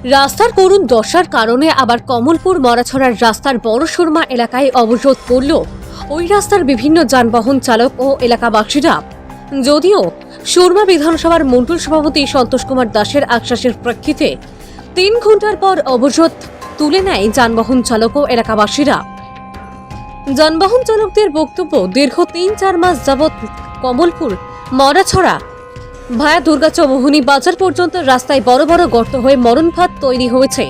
রাস্তার করুণ দশার কারণে আবার কমলপুর মরাছড়ার রাস্তার বড় সুরমা এলাকায় অবরোধ করল ওই রাস্তার বিভিন্ন যানবাহন চালক ও এলাকাবাসীরা। যদিও সুরমা বিধানসভার মণ্ডল সভাপতি সন্তোষ কুমার দাসের আশ্বাসের প্রেক্ষিতে 3 ঘন্টার পর অবরোধ তুলে নেয় যানবাহন চালক ও এলাকাবাসীরা। যানবাহন চালকদের বক্তব্য, দীর্ঘ 3-4 মাস যাবৎ কমলপুর মরাছড়া ভায়া দুর্গাচৌমোহনী বাজার পর্যন্ত রাস্তায় বড় বড় গর্ত হয়ে মরণফাঁদ তৈরি হয়েছে।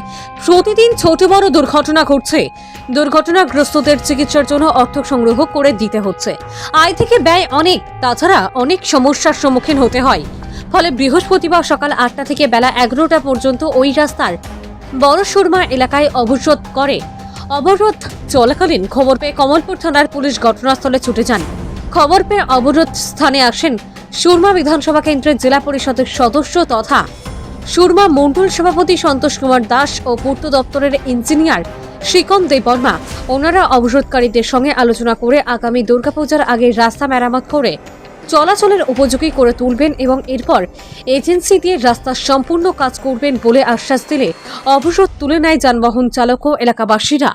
প্রতিদিন ছোট বড় দুর্ঘটনা ঘটছে। দুর্ঘটনাগ্রস্তদের চিকিৎসার জন্য অর্থ সংগ্রহ করে দিতে হচ্ছে। আয় থেকে ব্যয় অনেক, তাছাড়া অনেক সমস্যার সম্মুখীন হতে হয়। ফলে বৃহস্পতিবার সকাল 8টা থেকে বেলা 11টা পর্যন্ত ওই রাস্তার বড় সুরমা এলাকায় অবরোধ করে। অবরোধ চলাকালীন খবর পেয়ে কমলপুর থানার পুলিশ ঘটনাস্থলে ছুটে যান। খবর পেয়ে অবরোধ স্থানে আসেন সুরমা বিধানসভা কেন্দ্রের জেলা পরিষদের সদস্য তথা সুরমা মণ্ডল সভাপতি সন্তোষ কুমার দাস ও পূর্ত দপ্তরের ইঞ্জিনিয়ার শ্রীকন দেববর্মা। ওনারা অবরোধকারীদের সঙ্গে আলোচনা করে আগামী দুর্গাপূজার আগে রাস্তা মেরামত করে চলাচলের উপযোগী করে তুলবেন এবং এরপর এজেন্সি দিয়ে রাস্তা সম্পূর্ণ কাজ করবেন বলে আশ্বাস দিলে অবরোধ তুলে নেয় যানবাহন চালক ও এলাকাবাসীরা।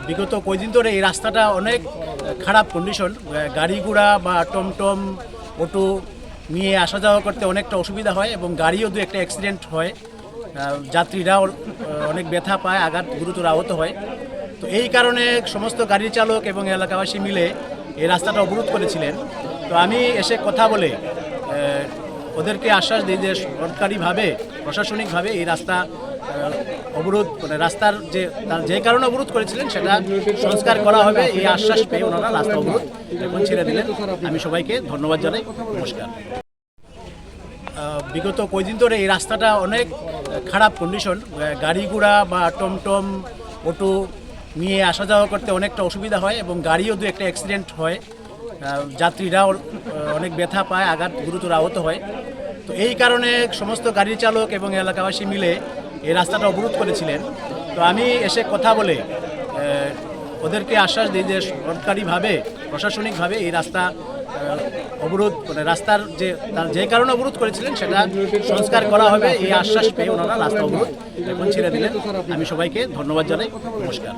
বিগত কয়েকদিন ধরে এই রাস্তাটা অনেক খারাপ কন্ডিশন। গাড়ি ঘোড়া বা টমটম অটো নিয়ে আসা যাওয়া করতে অনেকটা অসুবিধা হয় এবং গাড়িও দু একটা অ্যাক্সিডেন্ট হয়। যাত্রীরাও অনেক ব্যথা পায়, আঘাত গুরুতর আহত হয়। তো এই কারণে সমস্ত গাড়ি চালক এবং এলাকাবাসী মিলে এই রাস্তাটা অবরোধ করেছিলেন। তো আমি এসে কথা বলে ওদেরকে আশ্বাস দিই যে সরকারিভাবে প্রশাসনিকভাবে এই রাস্তা অবরোধ রাস্তার যে কারণে অবরোধ করেছিলেন সেটা সংস্কার করা হবে, এই আশ্বাস পেয়ে ওনারা রাস্তা অবরোধ এখন ছেড়ে দিলেন। আমি সবাইকে ধন্যবাদ জানাই। নমস্কার। বিগত কয়েকদিন ধরে এই রাস্তাটা অনেক খারাপ কন্ডিশন। গাড়ি ঘোড়া বা টমটম অটো নিয়ে আসা যাওয়া করতে অনেকটা অসুবিধা হয় এবং গাড়িও দু একটা অ্যাক্সিডেন্ট হয়। যাত্রীরাও অনেক ব্যথা পায়, আঘাত গুরুতর আহত হয়। তো এই কারণে সমস্ত গাড়ি চালক এবং এলাকাবাসী মিলে এই রাস্তাটা অবরোধ করেছিলেন। তো আমি এসে কথা বলে ওদেরকে আশ্বাস দিই যে সরকারিভাবে প্রশাসনিকভাবে এই রাস্তা অবরোধ রাস্তার যে কারণে অবরোধ করেছিলেন সেটা সংস্কার করা হবে, এই আশ্বাস পেয়ে ওনারা রাস্তা অবরোধ এখন ছেড়ে দিলেন। আমি সবাইকে ধন্যবাদ জানাই। নমস্কার।